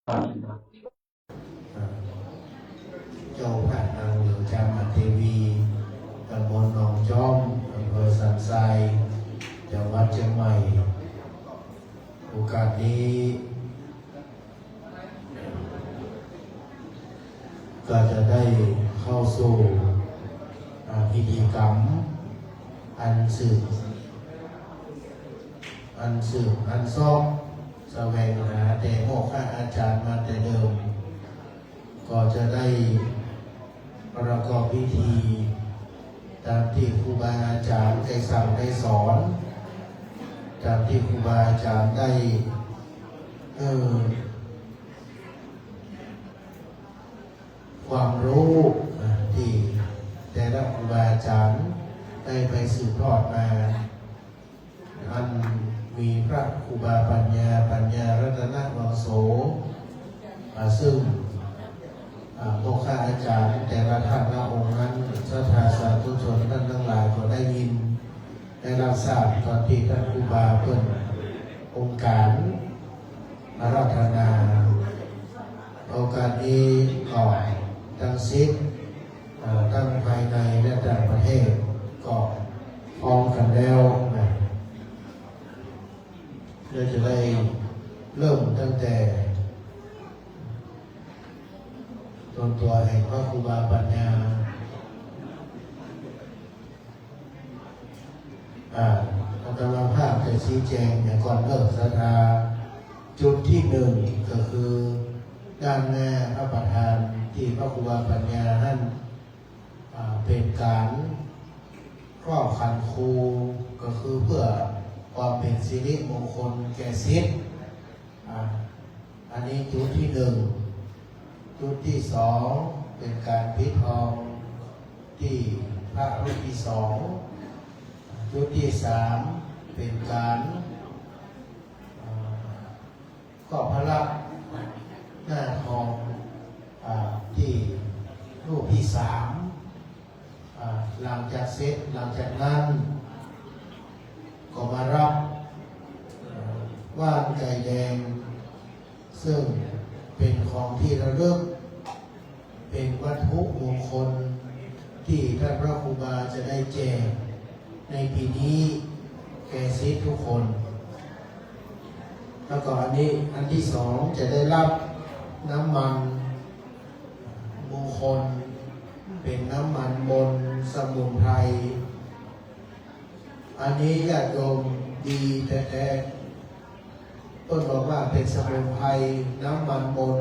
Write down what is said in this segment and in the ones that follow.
เจ้าพระนางเหลือจามาเทวีตำบลหนองจอมอำเภอสันทรายจังหวัดเชียงใหม่โอกาสนี้ก็จะได้เข้าสู่พิธีกรรมอันสืบอันซอกแสวงหาแต่โมฆะอาจารย์มาแต่เดิมก็จะได้ประกอบพิธีตามที่ครูบาอาจารย์ได้สั่งได้สอนตามที่ครูบาอาจารย์ได้ความรู้ที่แต่ละครูบาอาจารย์ได้ไปสืบทอดมาอันมีพระครูบาปัญญารัตนวังโสซึ่งโมฆะอาจารย์แต่ละท่านละองค์นั้นศรัทธาสาธุชนท่านทั้งหลายก็ได้ยินได้รับทราบตอนที่ท่านครูบาเพิ่นองค์การอาราธนาโอกาสนี้ก็ทั้งสิ้นทั้งภายในและต่างประเทศก็พร้อมกันแล้วเราจะได้เริ่มตั้งแต่ตัวแห่งพระครูบาปัญญาอาตมาภาพจะชี้แจงอย่างก่อนเริ่มศรัทธาจุดที่หนึ่งก็คือด้านหน้าพระประธานที่พระครูบาปัญญานั้นเป็นการครอบคันครูก็คือเพื่อความเป็นสิริมงคลแก่ศิษย์อันนี้จุดที่หนึ่งจุดที่สองเป็นการพิทองที่พระรูปที่สองจุดที่สามเป็นการก็พระลักษณ์หน้าทองที่รูปที่สามหลังจากเสร็จหลังจากนั้นก็มารับว่านไก่แดงซึ่งเป็นของที่ระลึกเป็นวัตถุมงคลที่ท่านพระครูบาจะได้แจกในปีนี้แก่ศิษย์ทุกคนแล้วก็อันที่สองจะได้รับน้ำมันมงคลเป็นน้ำมันบนสมุนไพรอันนี้ญาติโยมดีแต่ต้นบอกว่าเป็นสมุนไพรน้ำมันบน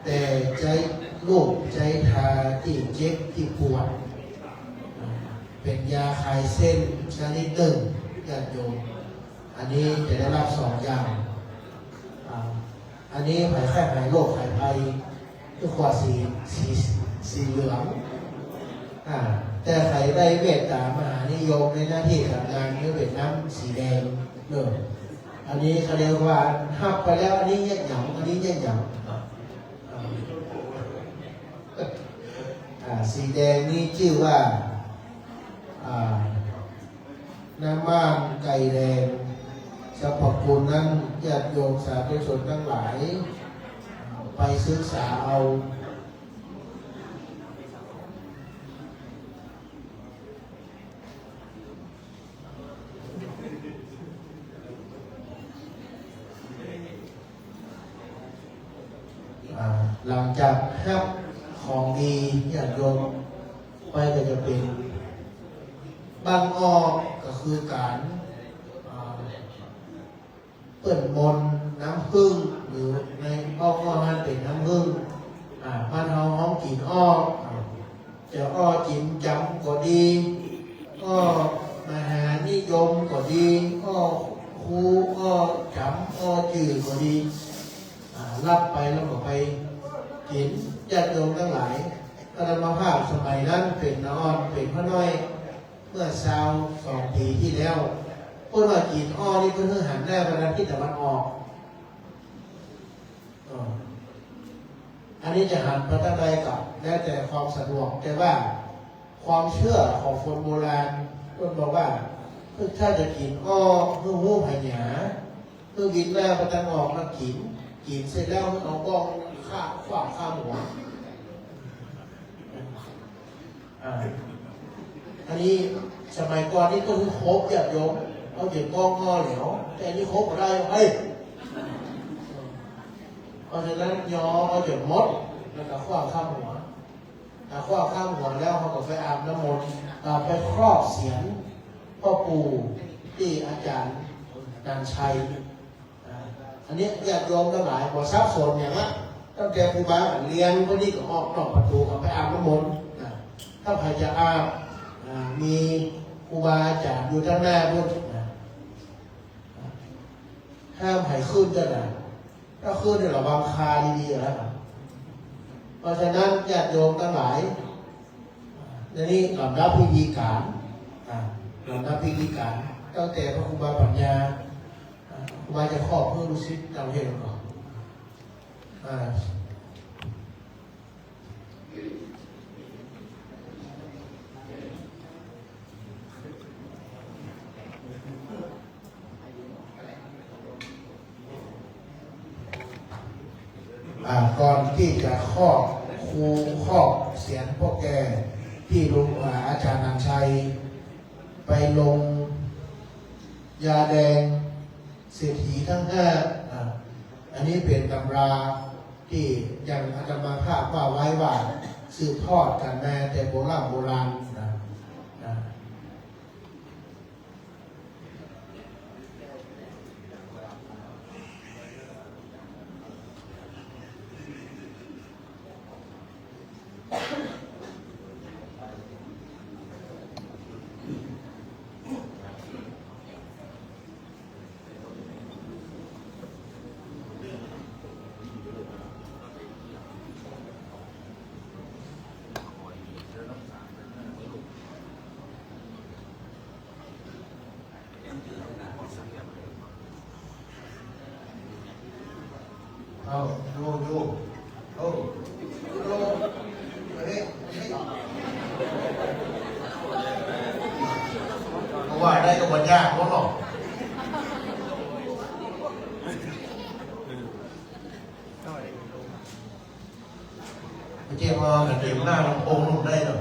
แต่ใจลูกใจทาที่เจ็บที่ปวดเป็นยาคลายเส้นชนิดหนึ่งญาติโยมอันนี้จะได้รับสองอย่างอันนี้หายไข้หายโรคหายภัยด้วยความสีเหลืองแต่ใครได้เมตตามหานิยมในหน้าที่การงานนี่เป็นน้ำสีแดงเลยอันนี้เขาเรียกว่าหักไปแล้วอันนี้แยกหยำอันนี้แยกหยำสีแดงนี่ชื่อว่าน้ำมันไก่แดงสรรพคุณนั้นญาติโยมสาธุชนทั้งหลายไปศึกษาเอาหลังจากฮับของดีญาติโยมไปก็จะเป็นบางออกก็คือการเปิ่นมนน้ำผึ้งหรือในอ้อนั้นเป็นน้ำผึ้งบ้านเราห้องกินอ้อจะอ้อจิ้มจำก็ดีอ้อมหานิยมก็ดีอ้อคูอ้อจำอ้อจืดก็ดีรับไปแล้วก็ไปกินญาติโยมทั้งหลายอาตมาภาพสมัยนั้นเป็นน้องเป็นพระน้อยเมื่อ2 ปีที่แล้วพูดว่ากินอ้อนี่เพื่อหันได้ไปทางทิศตะวันออกอันนี้จะหันไปทางใดกับแล้วแต่ความสะดวกแต่ว่าความเชื่อของคนโบราณคนบอกว่าถ้าจะกินอ้อเพื่อหู้พญา เมื่อบินหน้าประจันออกมากินเสร็จแล้วเอากล้องขวางข้ามหัวอันนี้สมัยก่อนนี่ก็คือครบหยาดโยมเอาเหยียบกล้องงอเหลวแต่อันนี้ครบมาได้เฮ้ยเพราะฉะนั้นย้อเอาเหยียบมดแล้วก็ขวางข้ามหัวขวางข้ามหัวแล้วเขาก็ไปอาบน้ำมนต์ไปครอบเสียงพ่อปู่ที่อาจารย์นันชัยอันนี้ญาติโยมทั้งหลายบอกทราบส่วนอย่างนั้นตั้งแต่ครูบาเรียนพวกนี้ก็ออกนอกประตูเขาไปอาบน้ำมนต์ถ้าใครจะอาบมีครูบาอาจารย์อยู่ข้างหน้าด้วยห้ามให้ขึ้นก็ได้ถ้าขึ้นเนี่ยระวังคาดีๆแล้วเพราะฉะนั้นญาติโยมทั้งหลายนี่ลำดับพิธีการลำดับพิธีการตั้งแต่พระครูบาปัญญาครูบาจะครอบเพื่อรู้สิจำเห็นก่อนก่อนที่จะครอบครูครอบเสียงพวกแกที่ลุงอาจารย์นันชัยไปลงยาแดงเศรษฐีทั้งห้าอันนี้เป็นตำราที่ยังอาจารย์มาภาพว่าไว้ว่าสืบทอดกันมาแต่โบราณเอาดูเอาว่าได้ก็วันยากเพราะหรอกไม่ใช่มาเดี๋ยวหน้าลำโพงลงได้หรอก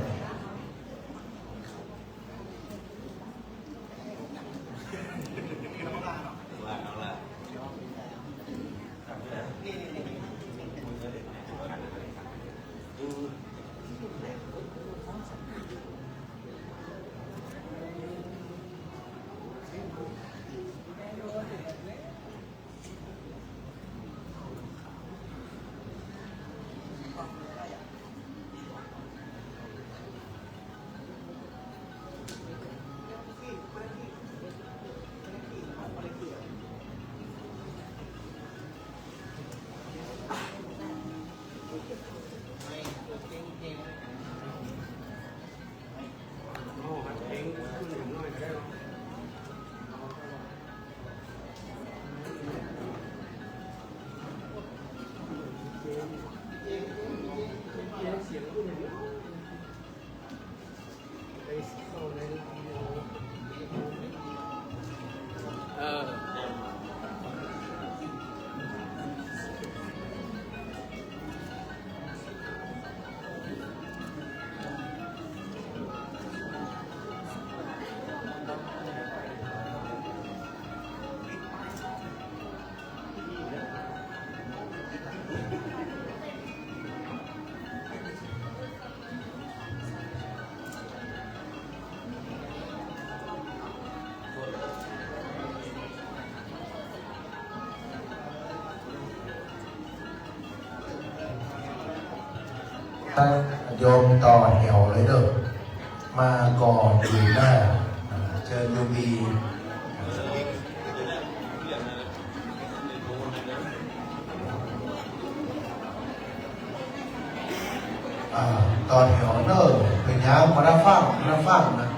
โยมต่อแถวเลยเด้อมาก่อนอยู่หน้าเชิญโยมีต่อแถวเด้อเป็นยาวมาฟังนะ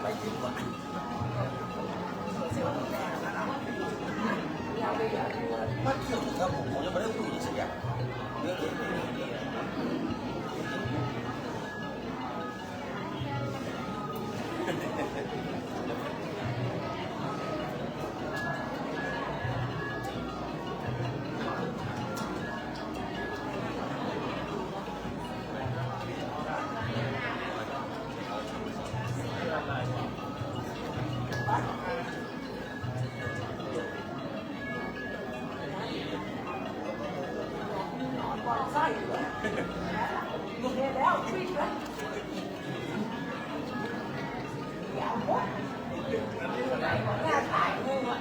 มันเกี่ยวกับผมยังไม่ได้พูดสักอย่างเรื่องนี้ไส้เหรอโอเคแล้ววิ่งเลยอย่าหมดหน้าถ่ายเลยว่ะ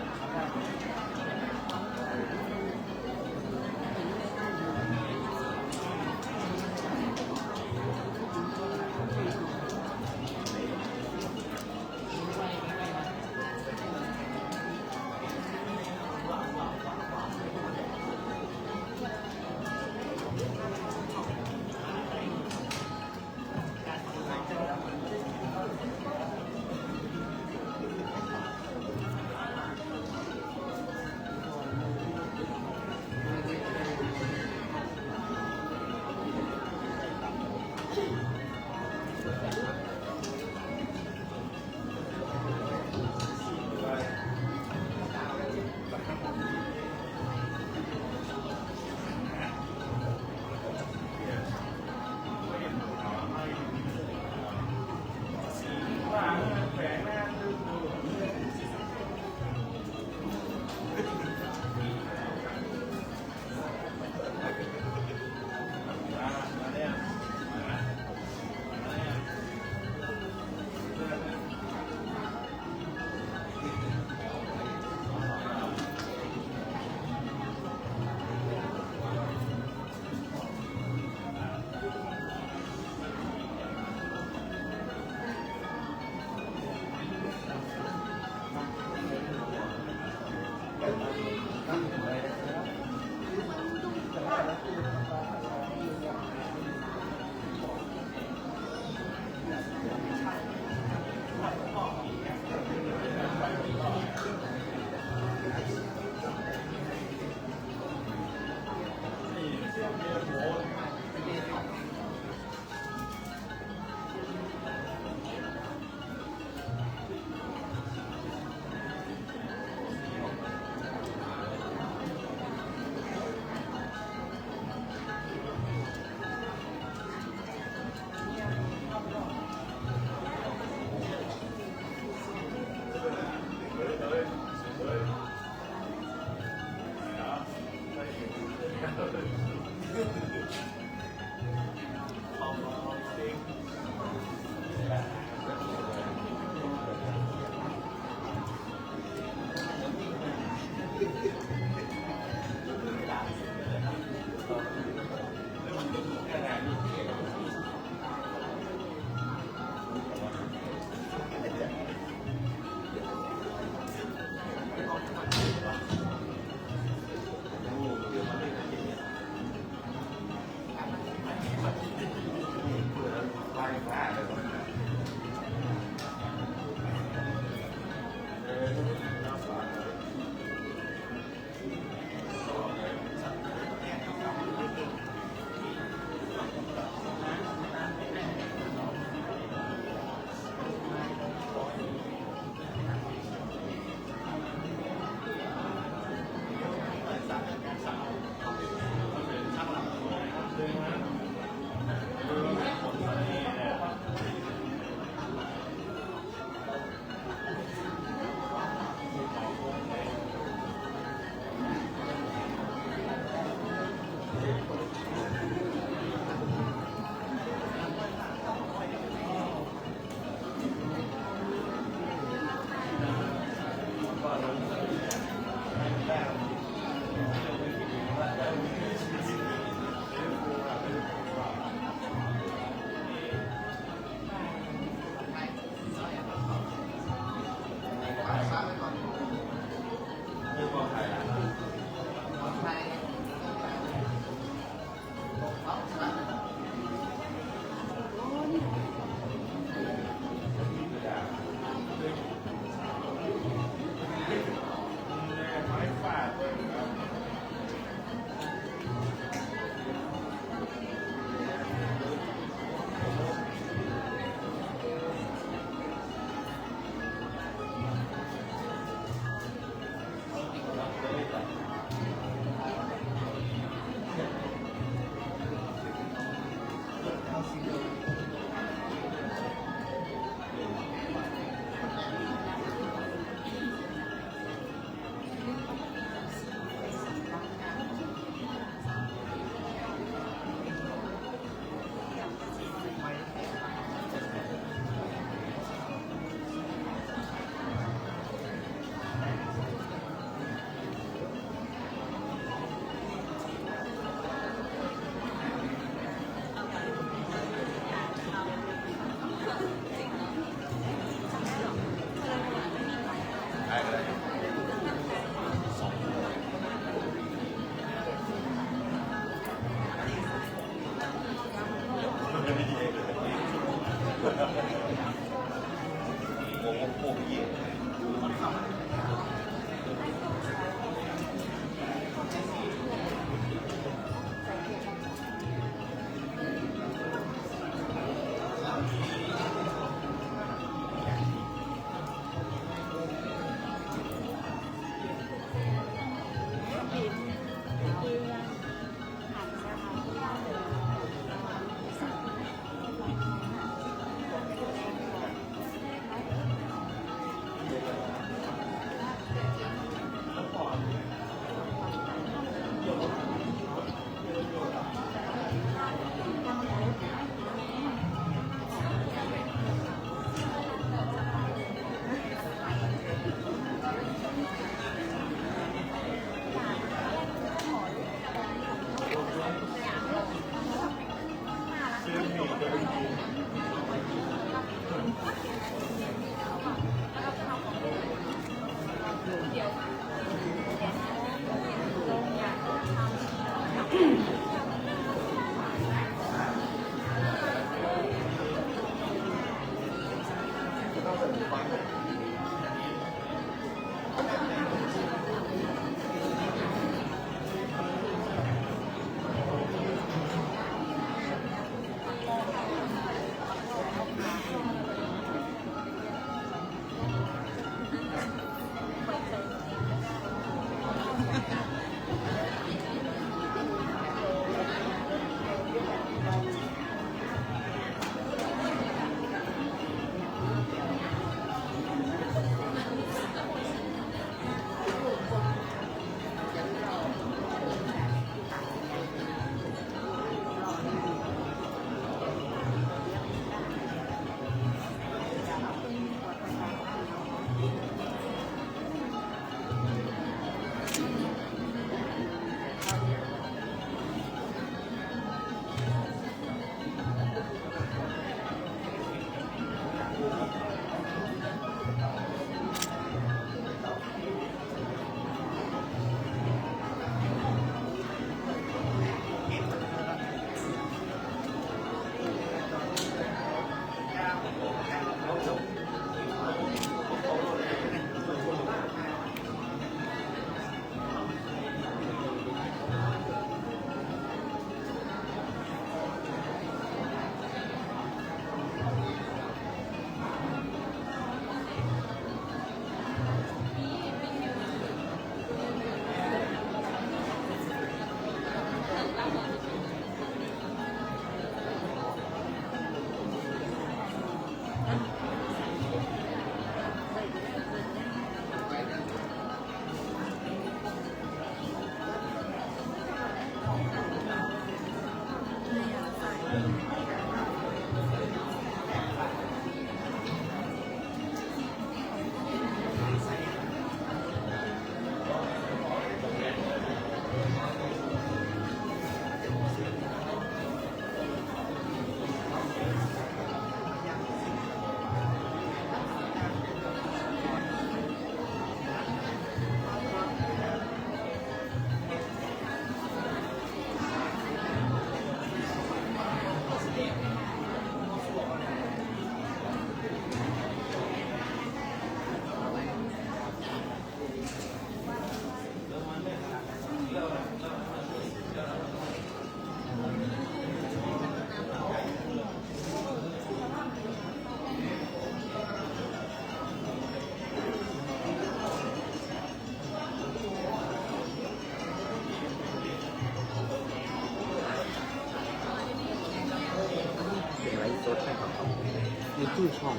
มีชื่อช่อง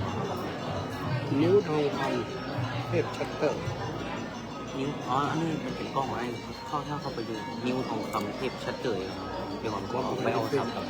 นิ้วทองคำเทพชัตเตอร์นิ้วอันนี้มันเป็นกล้องอะไรถ้าเข้าไปดูนิ้วทองคำเทพชัตเตอร์ครับเดี๋ยวผมก็ไปเอาซับกับ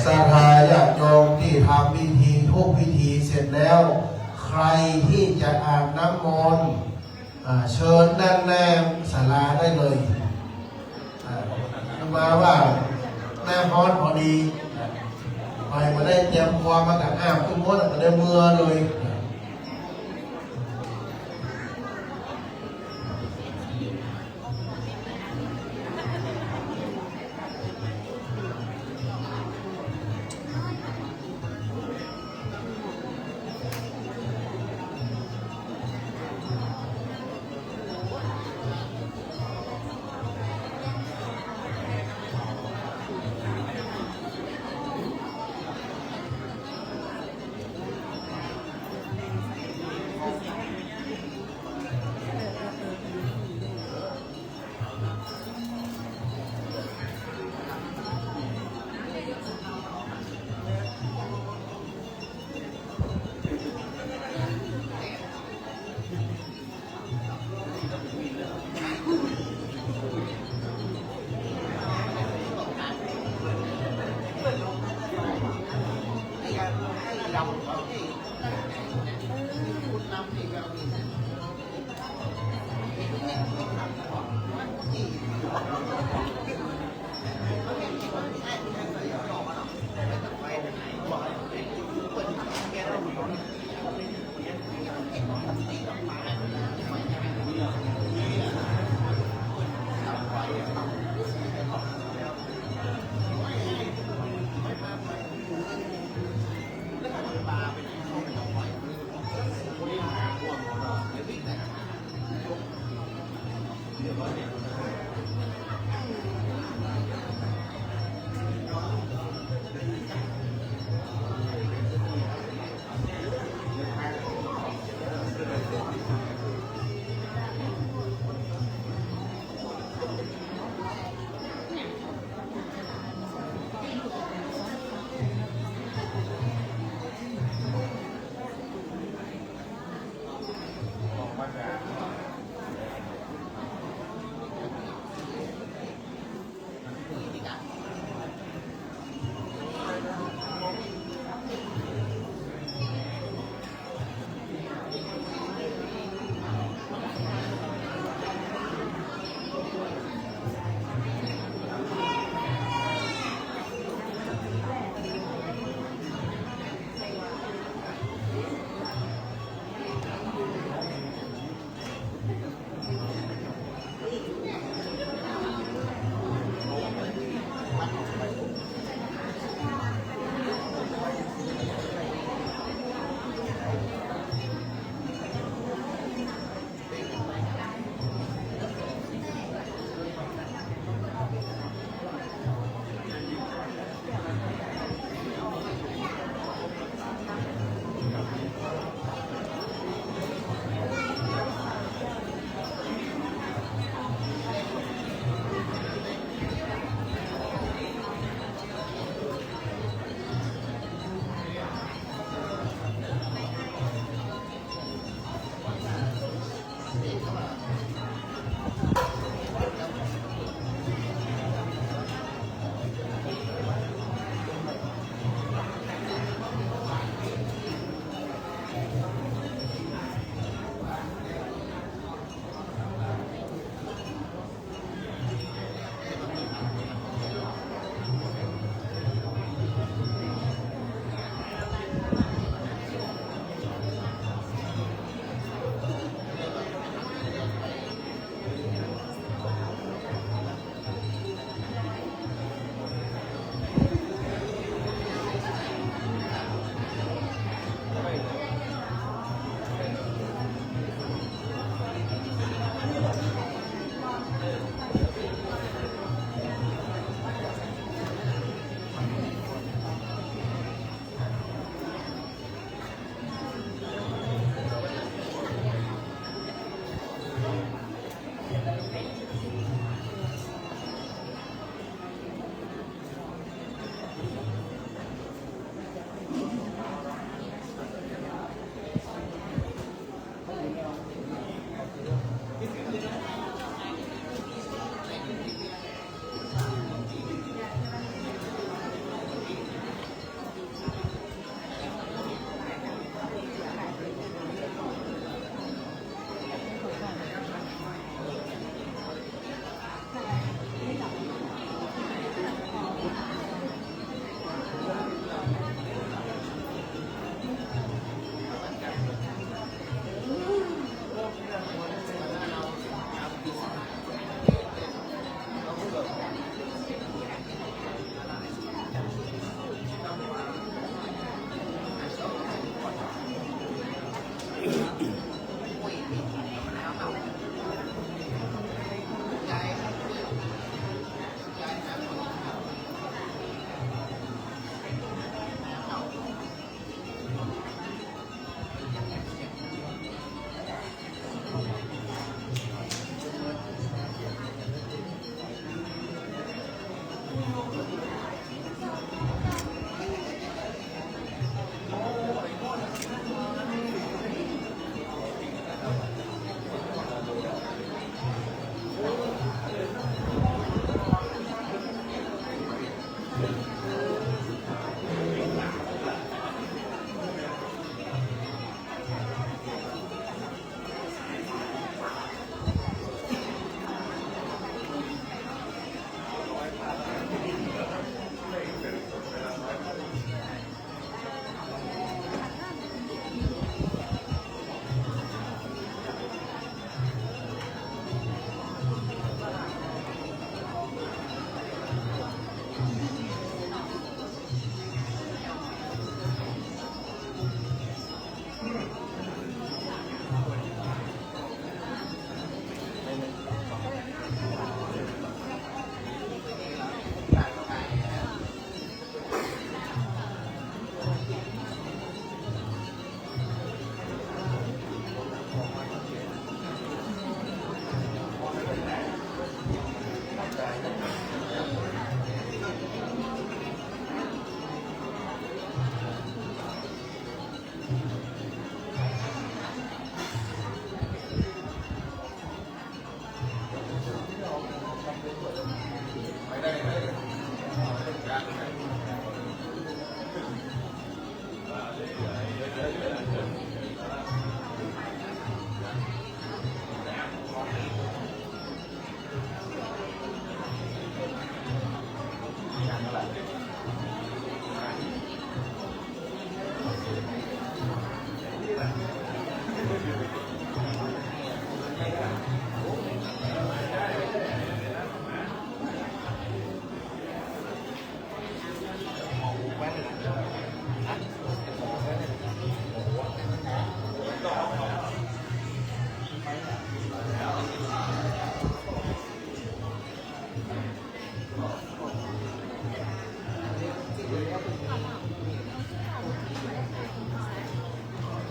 ศรัทธาญาติโยมที่ทำพิธีทุกพิธีเสร็จแล้ว ใครที่จะอาบน้ำมนต์เชิญด้านหน้าศาลาได้เลยมาว่าหน้าฮอตพอดีไปมาได้เตรียมความมากับอาบทุกมดมาได้เมื่อเลย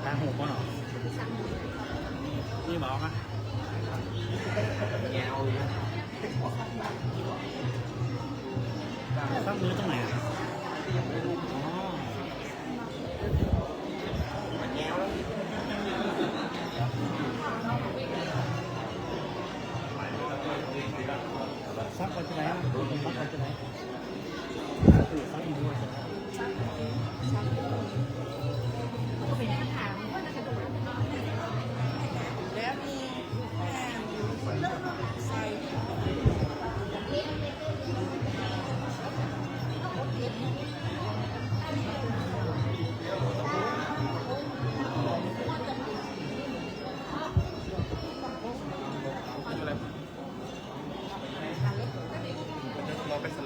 ทางหูก็หนอนี่บอกนะแงวซักมือตรงไหนอ่ะอ๋อแงวแล้วซักไปที่ไหนอ่ะซักไปที่ไหนซักอีกด้วย แล้วมีแม่ใส่ เราไปส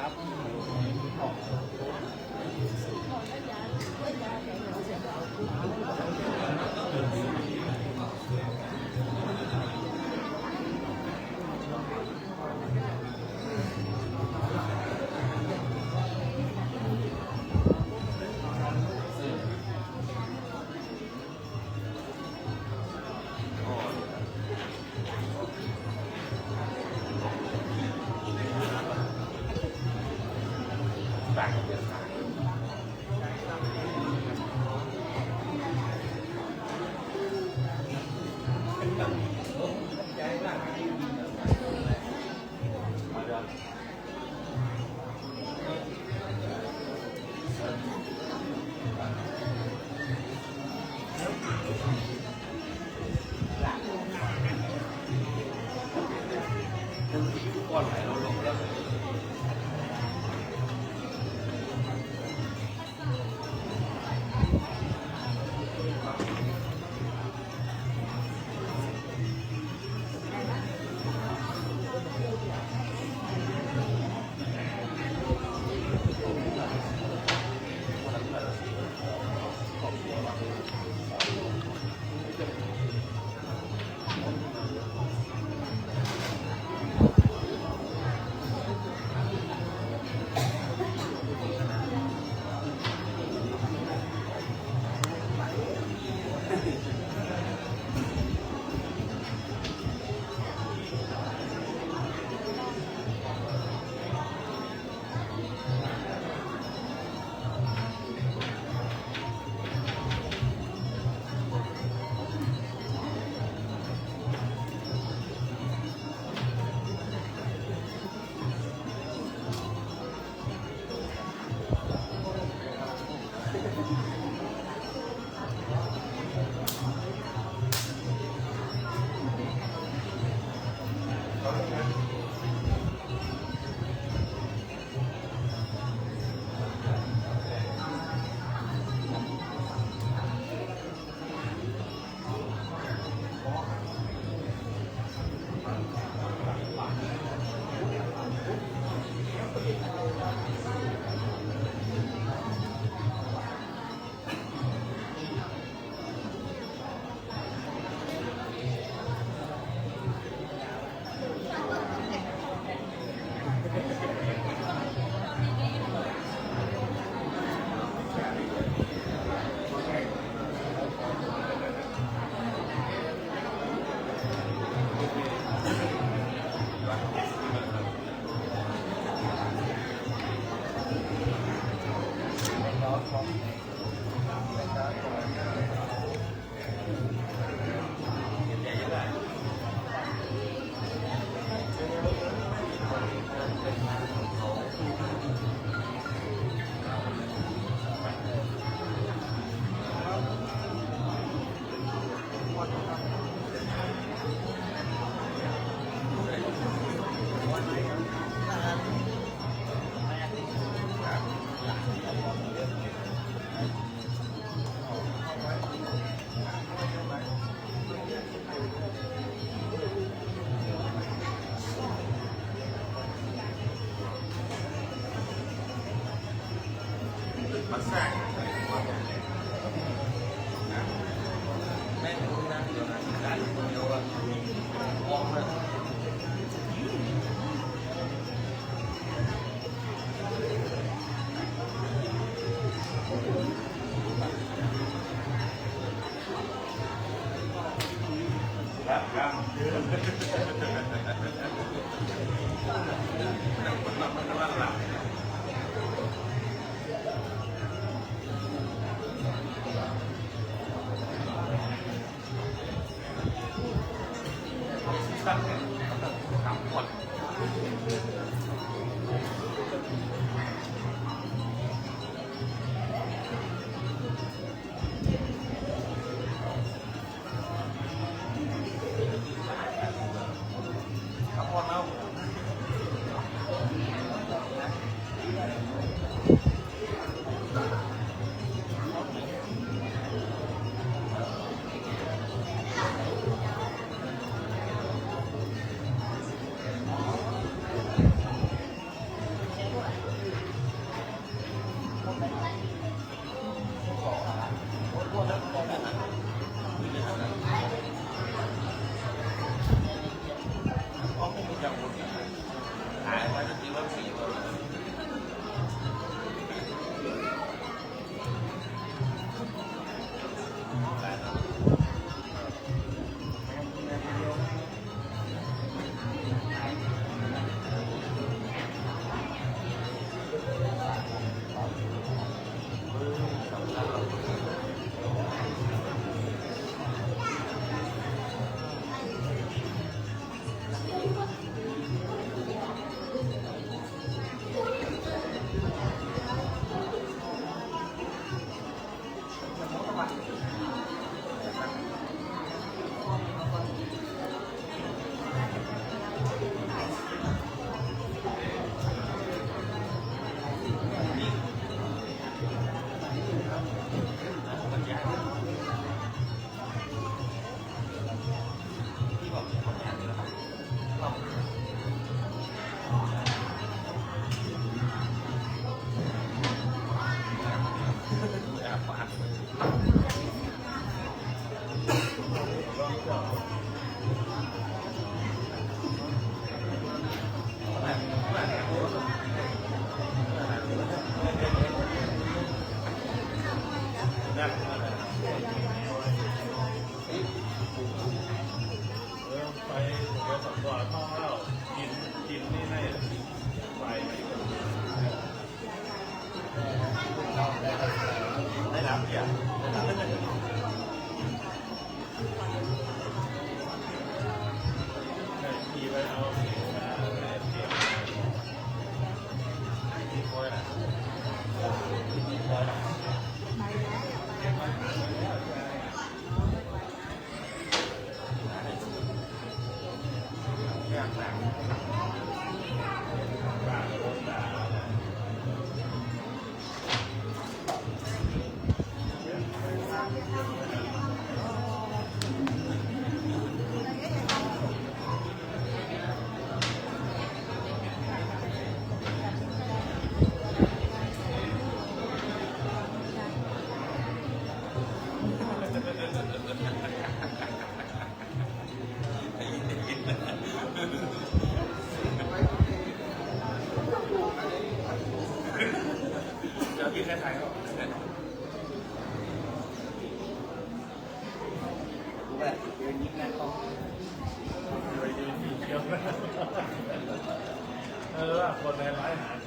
คนในร้านอาหาร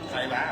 ใส่บ้า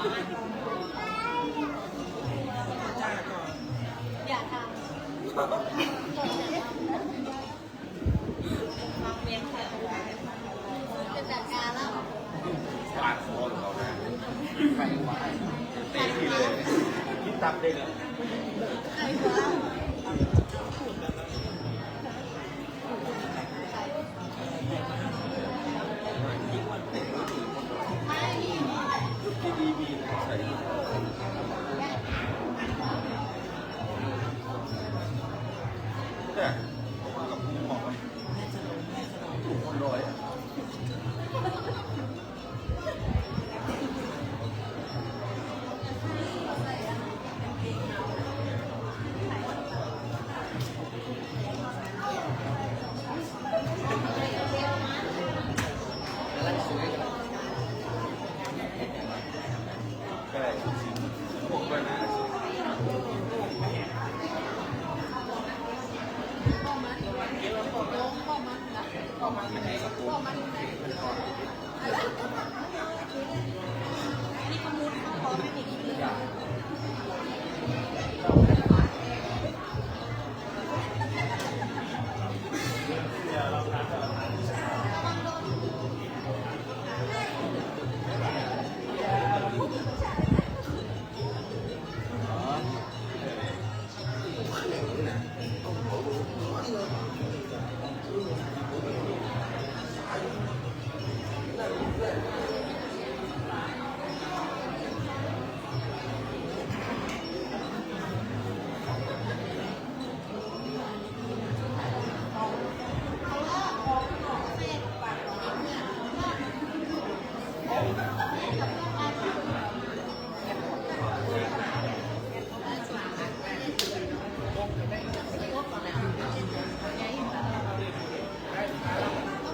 อย่าทำฟังเมียงค่ะจะจัดการแล้ว ฟาดคอเขาหน้าใครวายเตะทีเลยยิ้มตับได้เลย ไอ้ฟ้าไม่ดี ดีบีใส่เนี่ยผมว่ากับผมบอกว่าถูกคนรวย ก็ได้สิ่งพวกปัญหา นี่ขมุนเขาพอไม่หนี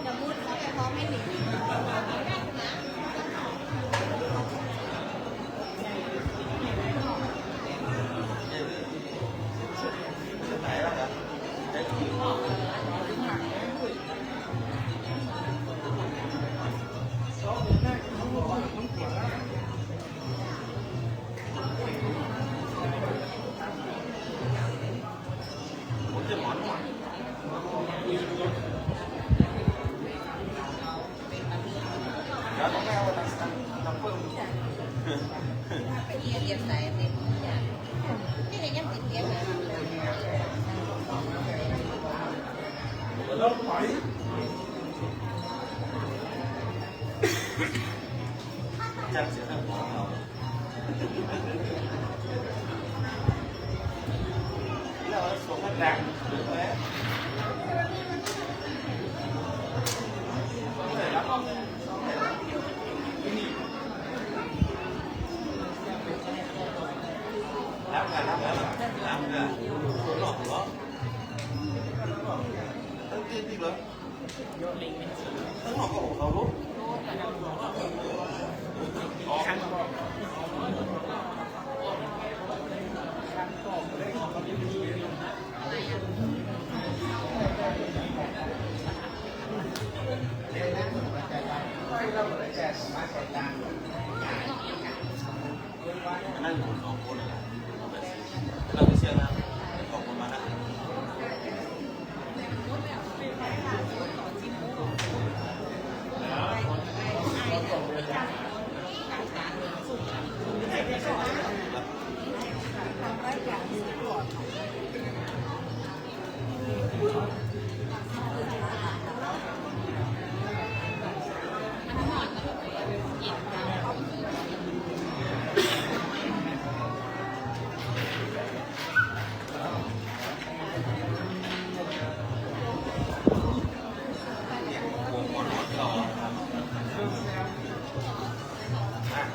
จะมุดเข้าไปพร้อมไม่หนี ไหนล่ะครับได้ที่ผมจะหมอนหมอนแล้วต้องไม่เอาตั้งเพิ่ม ไปเรียนไหนนี่นี่ไงยังติดเรียนเลย แล้วปล่อยจัดเสียงของเราเราสวมกันดังหรือไม่รับงานรับแล้วรับงานคนหลอกเหรอตั้งที่เหรอตั้งหลอกของเขาลูกนั่งคนสองคนอะไรเราไม่เชื่อนะสองคนมานะ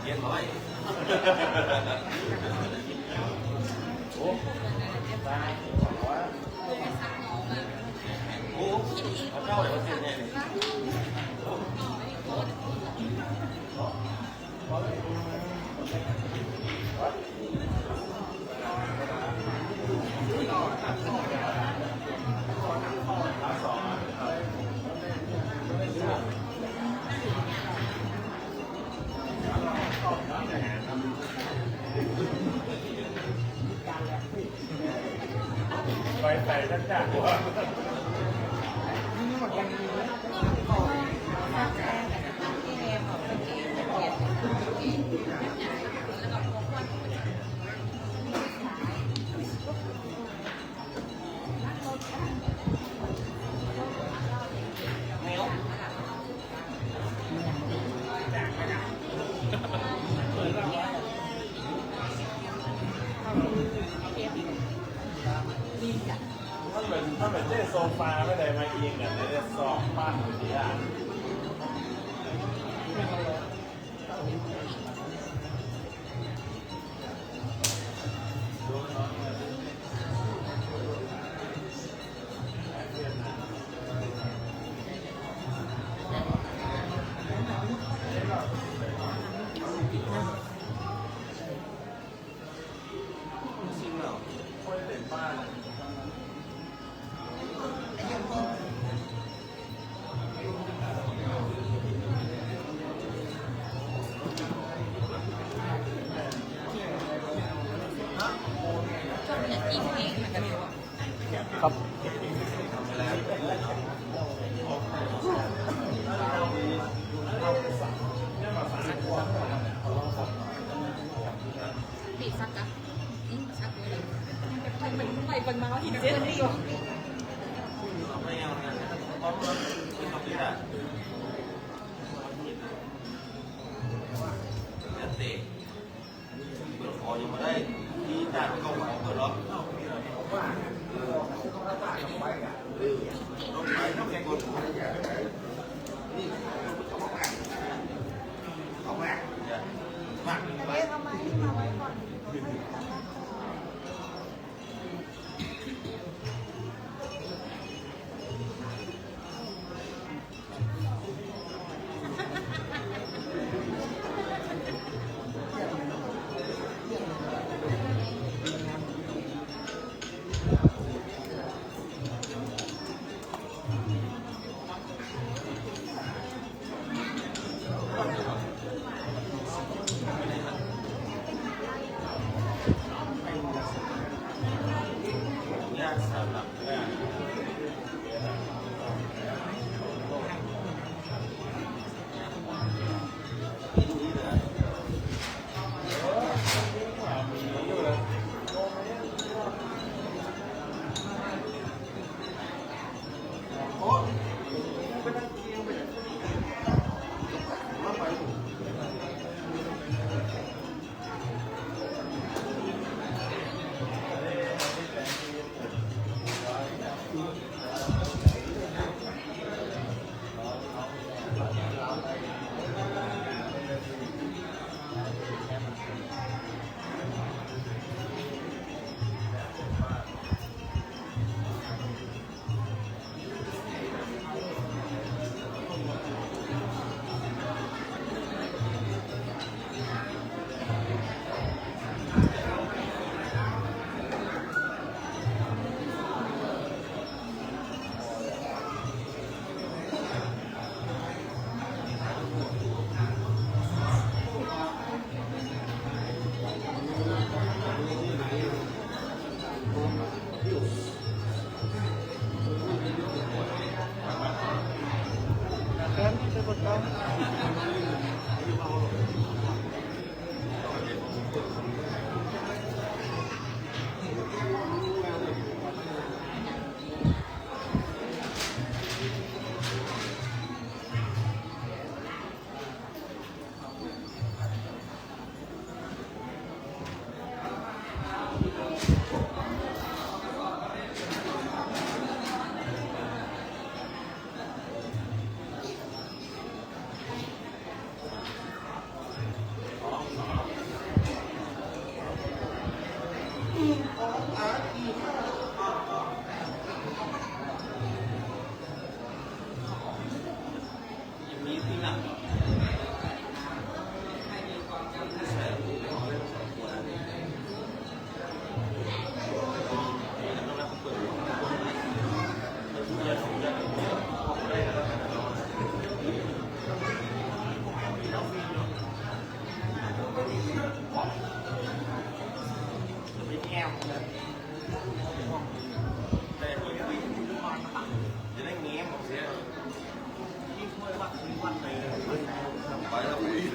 เย็นร้อยโอ้ตายโอ้เขาเจ้าเลยเขาเสียแน่เลย ไปทั้งอย่างว่า ถ้าเป็นเจ้โซฟาไม่ได้มาอิงกันเนี่ยซอกบ้านอยู่ที่อ่ะ จริงเหรอ คนเด็ดบ้าน ครับ bị sắc á sắc rồi ไปเป็นมาที่เจ๊นี่อยู่ ไม่เอาเนี่ยเพราะว่าเป็นคำนี้แหละเนี่ยเตะเปิดคอยังไม่ได้ที่จ่ายเข้าหัวเปิดล็อกต้องไปต้องแข่งคนเอาแม่มาก เอ๊ะทำไมมาไว้ก่อน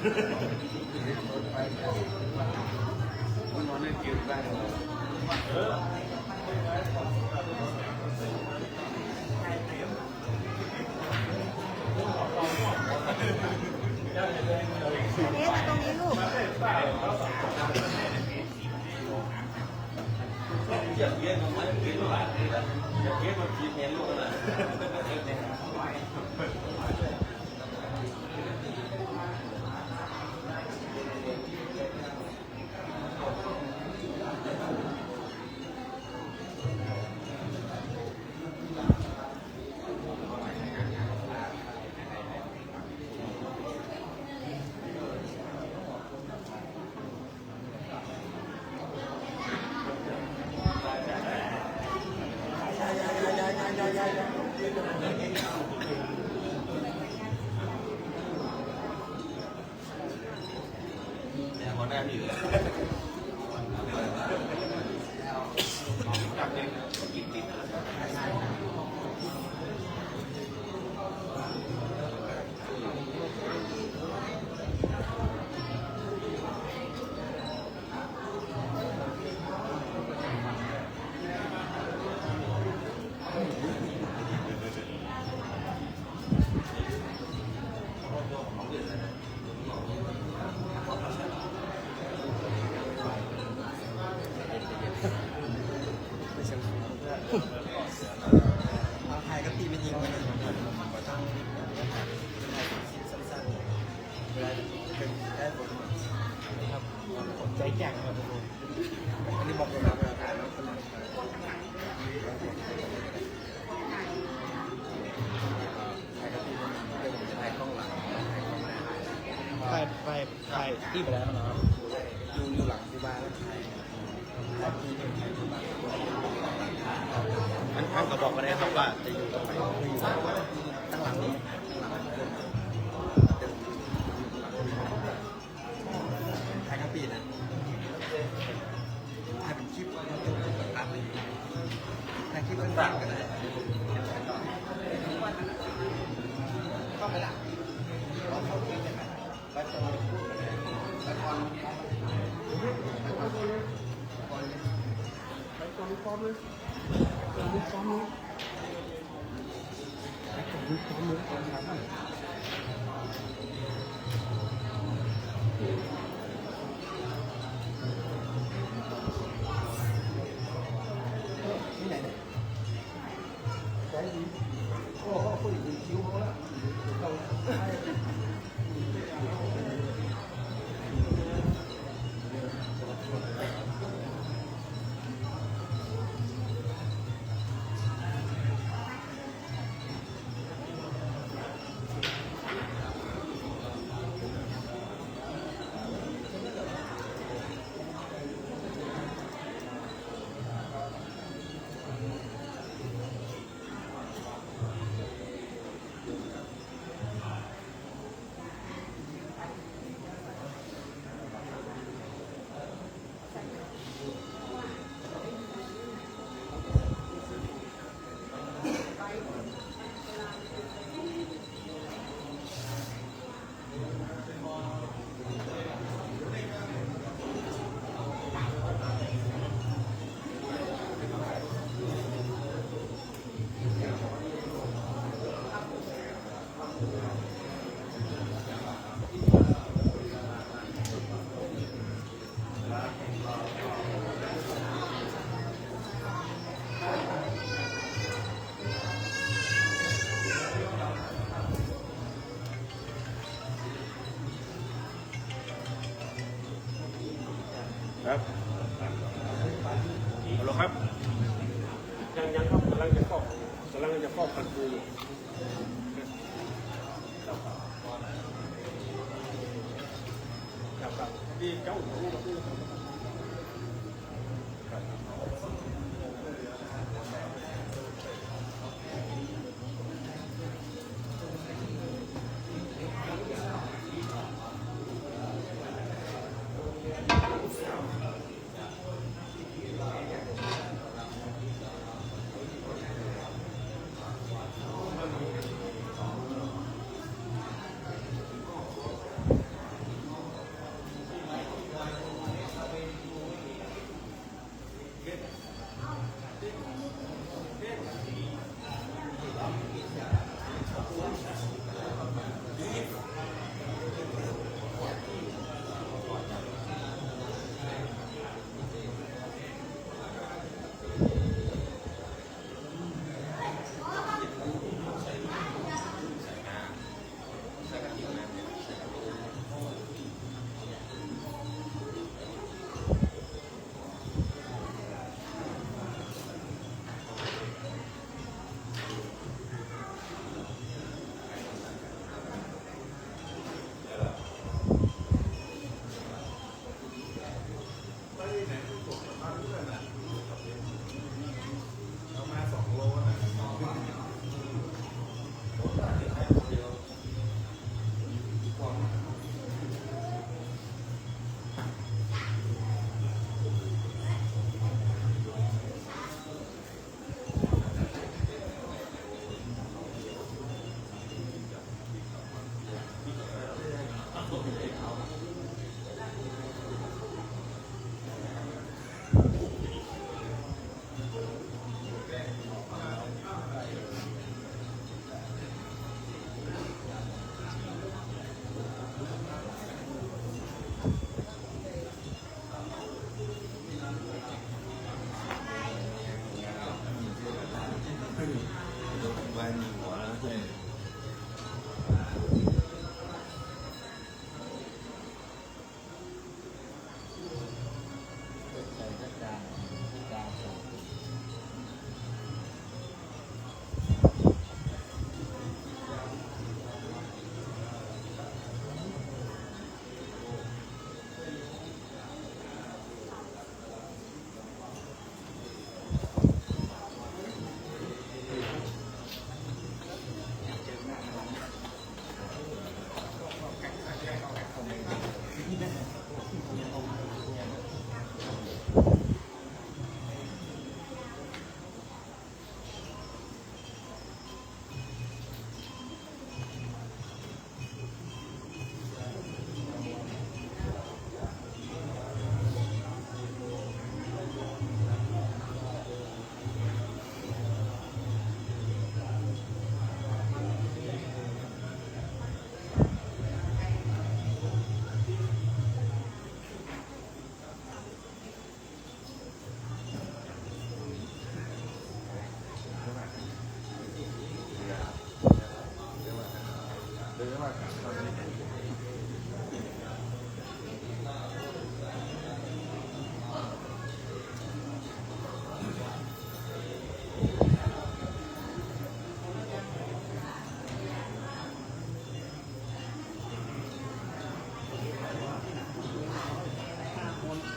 มันนอนเล่นเกมได้เหรอ เอ๊ะมาตรงนี้ลูก อยากเรียนมันเรียนหลายเลยนะอยากเรียนมันคิดเห็นลูกนะ แต่พอได้พี่เลยไทยก็ตีเป็นยิงมันสั้นๆเวลาเป็นได้บทครับผมใจแข็งครับผมอันนี้บอกเลยนะเวลาถ่ายแล้วถ่ายที่ไปแล้วเนาะอยู่หลังที่บ้านแล้วถ่ายท่านก็บอกมาได้ครับว่าจะอยู่ตรงไหนอยู่ตั้งหลังนี้ถ่ายกระปีนะถ่ายเป็นคลิปตัดเลยถ่ายคลิปต่างๆกันเลยเข้าไปละไปตอนครับฮัลโหลครับยังครับกำลังจะครอบคันปูอยู่ครับที่เจ้าหูมาพูด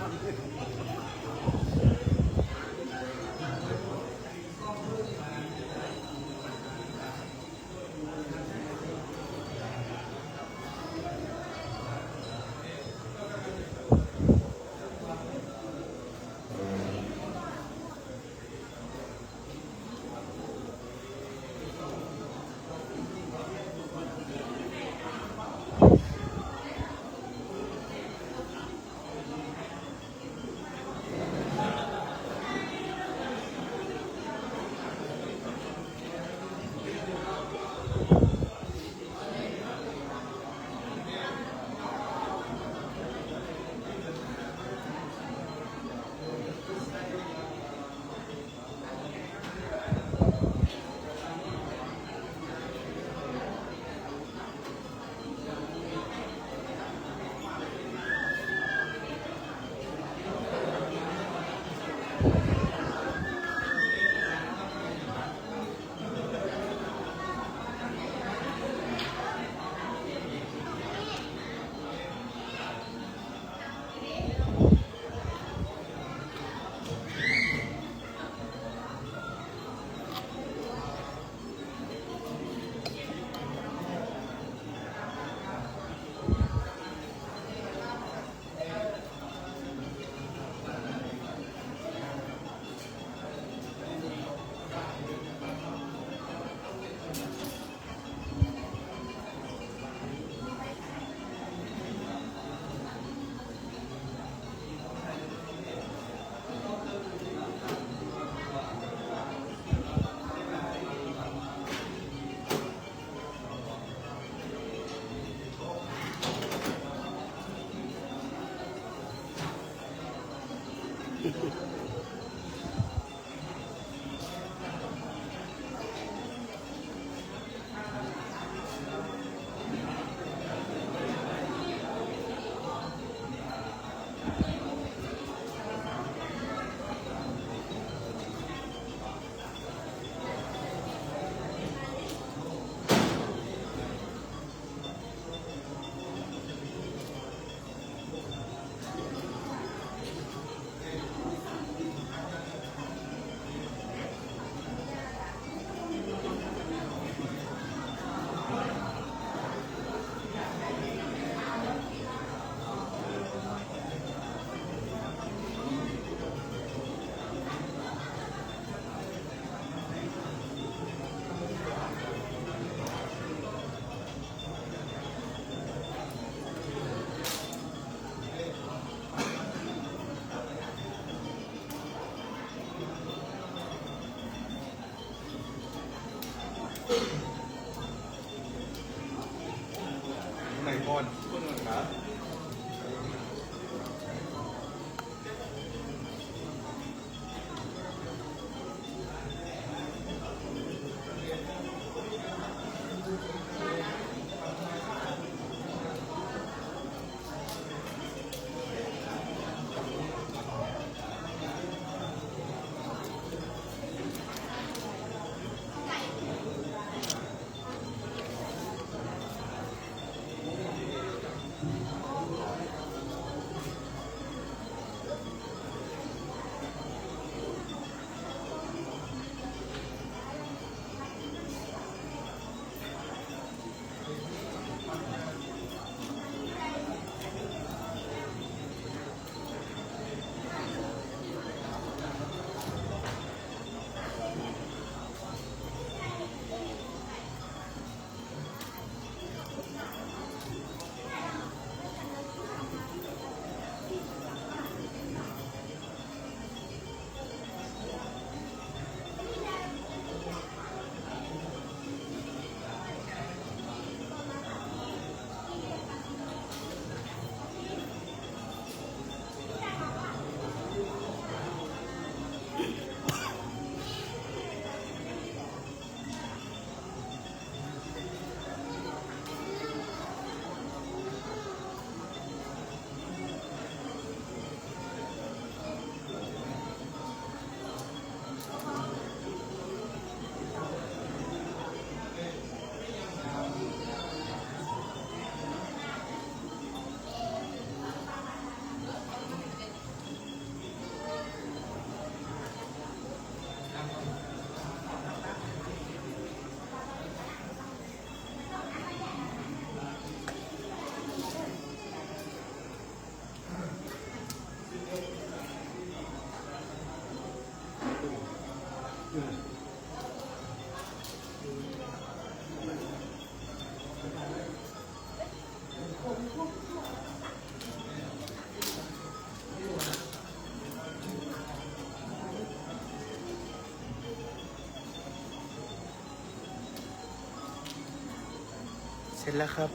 อ เสร็จแล้วครับ